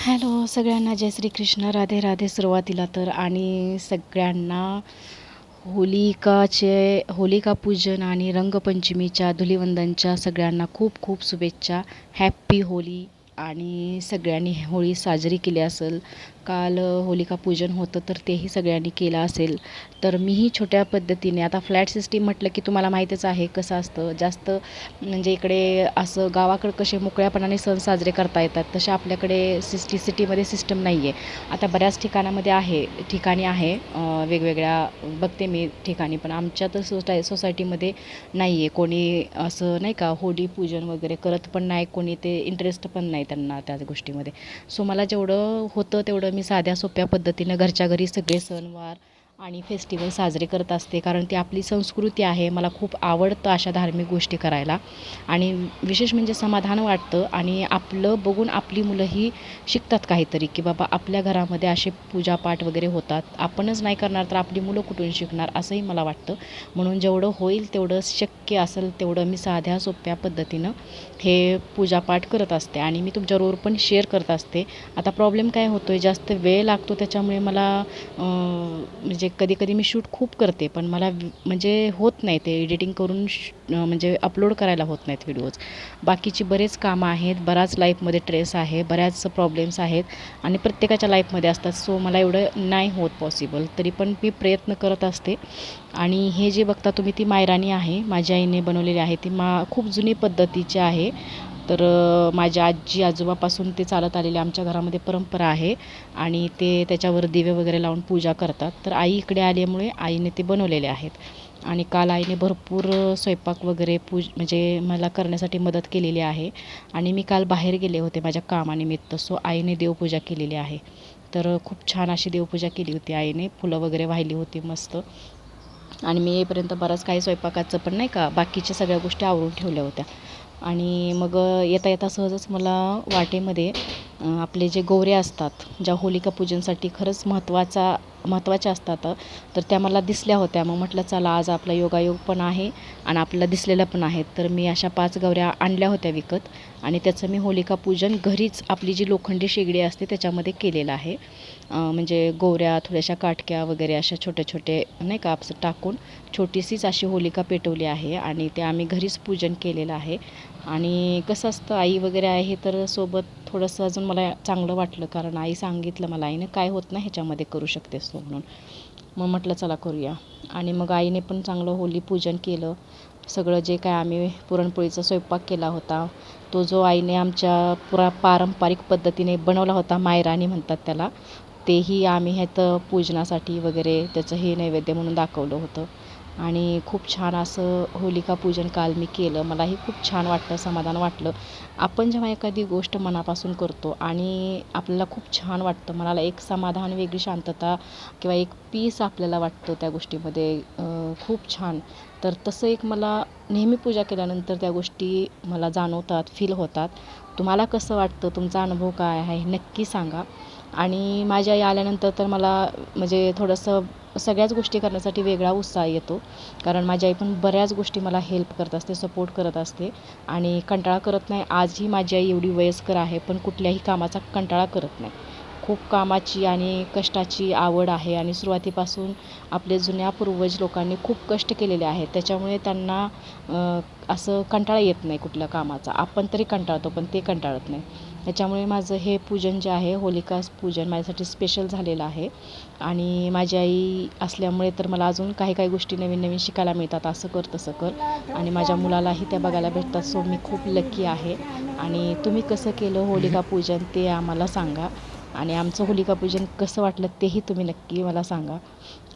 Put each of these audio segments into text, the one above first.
Hello सगळ्यांना, जय श्री कृष्ण, राधे राधे. सुरुवातीला तर आणि सगळ्यांना होलिका पूजन आणि रंगपंचमीच्या धुलिवंदनच्या सगळ्यांना खूप खूप शुभेच्छा. Happy Holy. आणि सगळ्यांनी होळी साजरी केली असेल. काल होलिका पूजन होतं तर तेही सगळ्यांनी केलं असेल. तर मीही छोट्या पद्धतीने, आता फ्लॅट सिस्टीम म्हटलं की तुम्हाला माहीतच आहे कसं असतं. जास्त म्हणजे इकडे असं गावाकडे कसे मोकळ्यापणाने सण साजरे करता येतात, तसे आपल्याकडे सिटीमध्ये सिस्टम नाही आहे. आता बऱ्याच ठिकाणी आहे वेगवेगळ्या बघते मी ठिकाणी, पण आमच्या तर सोसायटीमध्ये नाही आहे कोणी असं, नाही का, होळी पूजन वगैरे करत पण नाही कोणी, ते इंटरेस्ट पण नाही त्यांना त्या गोष्टीमध्ये. सो मला जेवढं होतं तेवढं मी साध्या सोप्या पद्धतीनं घरच्या घरी सगळे सणवार आणि फेस्टिवल साजरे करत असते, कारण ती आपली संस्कृती आहे. मला खूप आवडतं अशा धार्मिक गोष्टी करायला, आणि विशेष म्हणजे समाधान वाटतं, आणि आपलं बघून आपली मुलंही शिकतात काहीतरी, की बाबा आपल्या घरामध्ये असे पूजापाठ वगैरे होतात. आपणच नाही करणार तर आपली मुलं कुठून शिकणार, असंही मला वाटतं. म्हणून जेवढं होईल तेवढं, शक्य असेल तेवढं मी साध्या सोप्या पद्धतीनं हे पूजापाठ करत असते, आणि मी तुमच्याबरोबर पण शेअर करत असते. आता प्रॉब्लेम काय होतो आहे, जास्त वेळ लागतो, त्याच्यामुळे मला म्हणजे कधी कधी मी शूट खूप करते, पण मला म्हणजे होत नाही ते एडिटिंग करून म्हणजे अपलोड करायला होत नाहीत व्हिडिओज. बाकीची बरेच कामं आहेत, बराच लाईफमध्ये ट्रेस आहे, बऱ्याच प्रॉब्लेम्स आहेत, आणि प्रत्येकाच्या लाईफमध्ये असतात. सो मला एवढं नाही होत पॉसिबल, तरी पण मी प्रयत्न करत असते. आणि हे जे बघता तुम्ही, ती मायराणी आहे, माझ्या आईने बनवलेली आहे. ती खूप जुनी पद्धतीची आहे. तर माझ्या आजी आजोबापासून ते चालत आलेले आमच्या घरामध्ये परंपरा आहे, आणि ते त्याच्यावर दिवे वगैरे लावून पूजा करतात. तर आई इकडे आल्यामुळे आईने ते बनवलेले आहेत. आणि काल आईने भरपूर स्वयंपाक वगैरे म्हणजे मला करण्यासाठी मदत केलेली आहे. आणि मी काल बाहेर गेले होते माझ्या कामानिमित्त, सो आईने देवपूजा केलेली आहे. तर खूप छान अशी देवपूजा केली होती आईने, फुलं वगैरे वाहिली होती मस्त. आणि मी येईपर्यंत बरंच काही स्वयंपाकाचं पण, नाही का, बाकीच्या सगळ्या गोष्टी आवरून ठेवल्या होत्या. आणि मग येता येता सहजच मला वाटेमध्ये आपले जे गोवऱ्या असतात, ज्या होलिका पूजनसाठी खरंच महत्त्वाच्या असतात, तर त्या मला दिसल्या होत्या. मग म्हटलं चला, आज आपला योगायोग पण आहे आणि आपल्याला दिसलेलं पण आहे. तर मी अशा 5 गवऱ्या आणल्या होत्या विकत, आणि त्याचं मी होलिका पूजन घरीच आपली जी लोखंडी शेगडी असते त्याच्यामध्ये केलेलं आहे. म्हणजे गोवऱ्या, थोड्याशा काटक्या वगैरे अशा छोटे छोटे, नाही का, असं टाकून छोटीशीच अशी होलिका पेटवली आहे, आणि ते आम्ही घरीच पूजन केलेलं आहे. आणि कसं असतं, आई वगैरे आहे तर सोबत थोडंसं अजून मला चांगलं वाटलं, कारण आई सांगितलं मला, आईनं काय होत नाही ह्याच्यामध्ये, करू शकतेस तू म्हणून. मग म्हटलं चला करूया. आणि मग आईने पण चांगलं होली पूजन केलं. सगळं जे काय आम्ही पुरणपोळीचा स्वयंपाक केला होता, तो जो आईने आमच्या पारंपरिक पद्धतीने बनवला होता, मायराणी म्हणतात त्याला, तेही आम्ही ह्यात पूजनासाठी वगैरे त्याचं हे नैवेद्य म्हणून दाखवलं होतं. आणि खूप छान असं होलिका पूजन काल मी केलं. मलाही खूप छान वाटलं, समाधान वाटलं. आपण जेव्हा एखादी गोष्ट मनापासून करतो आणि आपल्याला खूप छान वाटतं, मनाला एक समाधान, वेगळी शांतता किंवा एक पीस आपल्याला वाटतं त्या गोष्टीमध्ये, खूप छान. तर तसं एक मला नेहमी पूजा केल्यानंतर त्या गोष्टी मला जाणवतात, फील होतात. तुम्हाला कसं वाटतं, तुमचा अनुभव काय आहे, नक्की सांगा. आणि माझी आई आल्यानंतर तर मला म्हणजे थोडंसं सगळ्याच गोष्टी करण्यासाठी वेगळा उत्साह येतो, कारण माझी आई पण बऱ्याच गोष्टी मला हेल्प करत असते, सपोर्ट करत असते, आणि कंटाळा करत नाही. आजही माझी आई एवढी वयस्कर आहे, पण कुठल्याही कामाचा कंटाळा करत नाही. खूप कामाची आणि कष्टाची आवड आहे, आणि सुरुवातीपासून आपले जुन्या पूर्वज लोकांनी खूप कष्ट केलेले आहेत, त्याच्यामुळे त्यांना असं कंटाळा येत नाही कुठल्या कामाचा. आपण तरी कंटाळतो, पण ते कंटाळत नाही. त्याच्यामुळे माझं हे पूजन जे आहे, होलिका पूजन, माझ्यासाठी स्पेशल झालेलं आहे. आणि माझी आई असल्यामुळे तर मला अजून काही काही गोष्टी नवीन नवीन शिकायला मिळतात, असं कर तसं कर, आणि माझ्या मुलालाही त्या बघायला भेटतात. सो मी खूप लकी आहे. आणि तुम्ही कसं केलं होलिका पूजन ते आम्हाला सांगा, आणि आमचं होलिका पूजन कसं वाटलं तेही तुम्ही नक्की मला सांगा.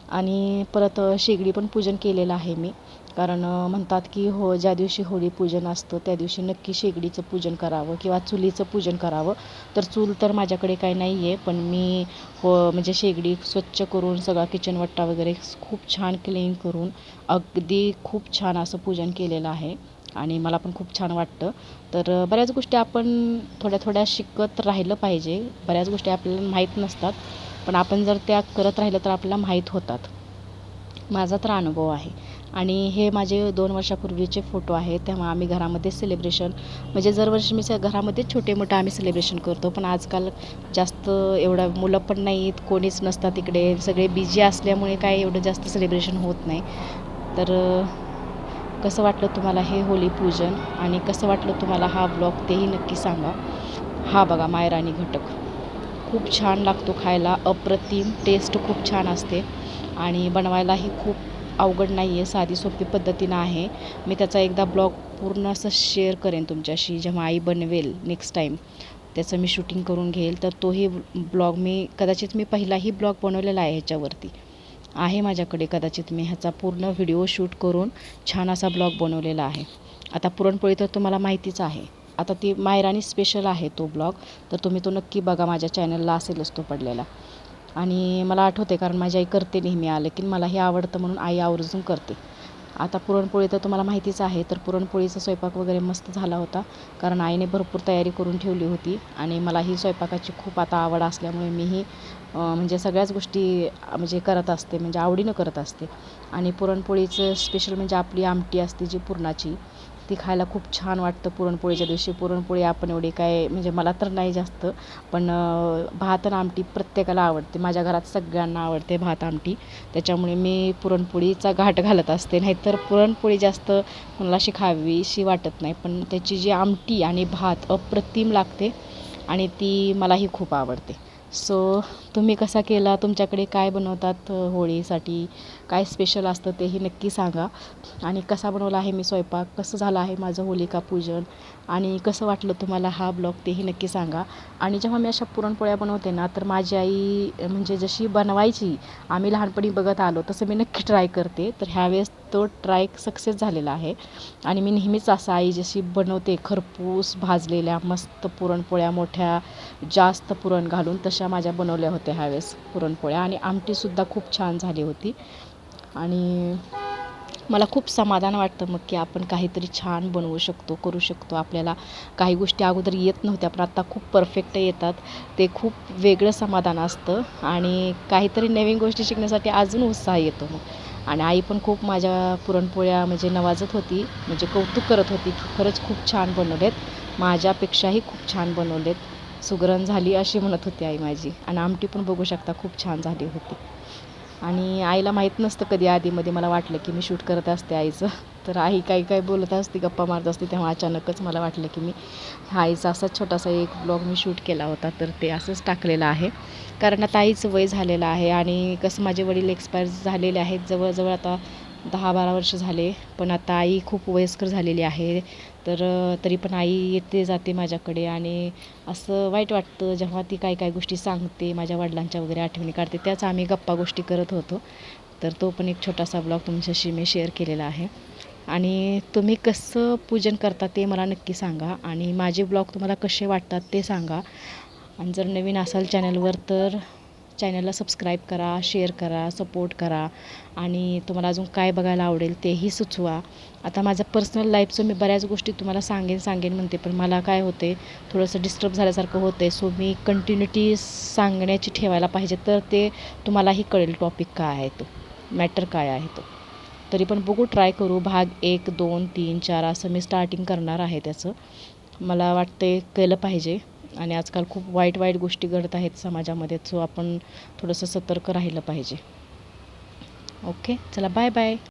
आणि परत शेगडी पण पूजन केलेलं आहे मी, कारण म्हणतात की ज्या दिवशी होळी पूजन असतं त्या दिवशी नक्की शेगडीचं पूजन करावं किंवा चुलीचं पूजन करावं. तर चूल तर माझ्याकडे काही नाही आहे, पण मी म्हणजे शेगडी स्वच्छ करून सगळा किचन वट्टा वगैरे खूप छान क्लीन करून अगदी खूप छान असं पूजन केलेलं आहे, आणि मला पण खूप छान वाटतं. तर बऱ्याच गोष्टी आपण थोड्या थोड्या शिकत राहिलं पाहिजे. बऱ्याच गोष्टी आपल्याला माहीत नसतात, पण आपण जर त्या करत राहिलं तर आपल्याला माहीत होतात. माझा तर अनुभव आहे. आणि हे माझे 2 वर्षापूर्वीचे फोटो आहेत. तेव्हा आम्ही घरामध्ये सेलिब्रेशन म्हणजे दरवर्षी मी घरामध्ये छोटे-मोठे आम्ही सेलिब्रेशन करतो. पण आजकाल जास्त एवढं मुलं पण नाहीत, कोणीच नसतात इकडे. सगळे बिझी असल्यामुळे काय एवढं जास्त सेलिब्रेशन होत नाही. तर कसं वाटलं तुम्हाला हे होली पूजन आणि कसं वाटलं तुम्हाला हा ब्लॉग तेही नक्की सांगा. हा बघा मायरानी घटक खूप छान लागतो खायला, अप्रतिम टेस्ट खूप छान असते आणि बनवायलाही खूप अवघड नाही आहे, साधी सोपी पद्धतीनं आहे. मी त्याचा एकदा ब्लॉग पूर्ण असं शेअर करेन तुमच्याशी जेव्हा आई बनवेल नेक्स्ट टाईम. त्याचं मी शूटिंग करून घेईल, तर तोही ब्लॉग कदाचित मी पहिलाही ब्लॉग बनवलेला आहे ह्याच्यावरती. आहे माझ्याकडे कदाचित मी ह्याचा पूर्ण व्हिडिओ शूट करून छान असा ब्लॉग बनवलेला आहे. आता पुरणपोळी तर तुम्हाला माहितीच आहे. आता ती मायरानी स्पेशल आहे तो ब्लॉग, तर तुम्ही तो नक्की बघा. माझ्या चॅनलला असेलच तो पडलेला. आणि मला आठवते कारण माझी आई करते नेहमी आलं की मला हे आवडतं म्हणून आई आवर्जून करते. आता पुरणपोळी तर तुम्हाला माहितीच आहे. तर पुरणपोळीचा स्वयंपाक वगैरे मस्त झाला होता, कारण आईने भरपूर तयारी करून ठेवली होती आणि मला ही स्वयंपाकाची खूप आता आवड असल्यामुळे मीही म्हणजे सगळ्याच गोष्टी म्हणजे करत असते, म्हणजे आवडीनं करत असते. आणि पुरणपोळीचं स्पेशल म्हणजे आपली आमटी असते जी पुरणाची, ती खायला खूप छान वाटतं पुरणपोळीच्या दिवशी. पुरणपोळी आपण एवढी काय म्हणजे मला तर नाही जास्त, पण भात आणि आमटी प्रत्येकाला आवडते. माझ्या घरात सगळ्यांना आवडते भात आमटी, त्याच्यामुळे मी पुरणपोळीचा घाट घालत असते. नाहीतर पुरणपोळी जास्त मला अशी खावीशी वाटत नाही, पण त्याची जी आमटी आणि भात अप्रतिम लागते आणि ती मलाही खूप आवडते. सो तुम्ही कसा केला, तुमच्याकडे काय बनवतात होळीसाठी, काय स्पेशल असतं तेही नक्की सांगा. आणि कसा बनवला आहे मी स्वयंपाक, कसं झालं आहे माझं होलिका पूजन आणि कसं वाटलं तुम्हाला हा ब्लॉग तेही नक्की सांगा. आणि जेव्हा मी अशा पुरणपोळ्या बनवते ना, तर माझी आई म्हणजे जशी बनवायची आम्ही लहानपणी बघत आलो तसं मी नक्की ट्राय करते. तर ह्यावेळेस तो ट्राय सक्सेस झालेला आहे आणि मी नेहमीच असं आई जशी बनवते खरपूस भाजलेल्या मस्त पुरणपोळ्या मोठ्या जास्त पुरण घालून तशा माझ्या बनवल्या होत्या ह्यावेळेस पुरणपोळ्या. आणि आमटीसुद्धा खूप छान झाली होती आणि मला खूप समाधान वाटतं मग की आपण काहीतरी छान बनवू शकतो, करू शकतो. आपल्याला काही गोष्टी अगोदर येत नव्हत्या पण आता खूप परफेक्ट येतात. ते खूप वेगळं समाधान असतं आणि काहीतरी नवीन गोष्टी शिकण्यासाठी अजून उत्साह येतो मग. आणि आई पण खूप माझ्या पुरणपोळ्या म्हणजे नवाजत होती, म्हणजे कौतुक करत होती की खरंच खूप छान बनवलेत, माझ्यापेक्षाही खूप छान बनवलेत, सुगरण झाली अशी म्हणत होती आई माझी. आणि आमटी पण बघू शकता खूप छान झाली होती. आणि आईला माहीत नसतं कधी आधीमध्ये मला वाटलं की मी शूट करत असते आईचं. तर आई काही बोलत असते, गप्पा मारत असते, तेव्हा अचानकच मला वाटलं की मी आईचा असाच छोटासा एक ब्लॉग मी शूट केला होता, तर ते असंच टाकलेलं आहे. कारण आता आईचं वय झालेलं आहे आणि कसं माझे वडील एक्सपायर झालेले आहेत जवळजवळ आता 10-12 वर्ष झाले. पण आता आई खूप वयस्कर झालेली आहे, तर तरी पण आई येते जाते माझ्याकडे आणि असं वाईट वाटतं जेव्हा ती काय गोष्टी सांगते, माझ्या वडिलांच्या वगैरे आठवणी काढते, त्याच आम्ही गप्पा गोष्टी करत होतो. तर तो पण एक छोटासा ब्लॉग तुमच्याशी मी शेअर केलेला आहे. आणि तुम्ही कसं पूजन करता ते मला नक्की सांगा आणि माझे ब्लॉग तुम्हाला कसे वाटतात ते सांगा. आणि जर नवीन असाल चॅनलवर तर चॅनलला सबस्क्राईब करा, शेअर करा, सपोर्ट करा आणि तुम्हाला अजून काय बघायला आवडेल तेही सुचवा. आता माझं पर्सनल लाईफचं मी बऱ्याच गोष्टी तुम्हाला सांगेन म्हणते, पण मला काय होते थोडंसं डिस्टर्ब झाल्यासारखं होतं आहे. सो मी कंटिन्युटी सांगण्याची ठेवायला पाहिजे, तर ते तुम्हालाही कळेल टॉपिक काय आहे, तो मॅटर काय आहे तो. तरी पण बघू, ट्राय करू. भाग 1, 2, 3, 4 असं मी स्टार्टिंग करणार आहे त्याचं. मला वाटते केलं पाहिजे आणि आजकाल खूप वाईट गोष्टी घडत आहेत समाजामध्ये, सो आपण थोडंसं सतर्क राहिलं पाहिजे. ओके, चला बाय बाय.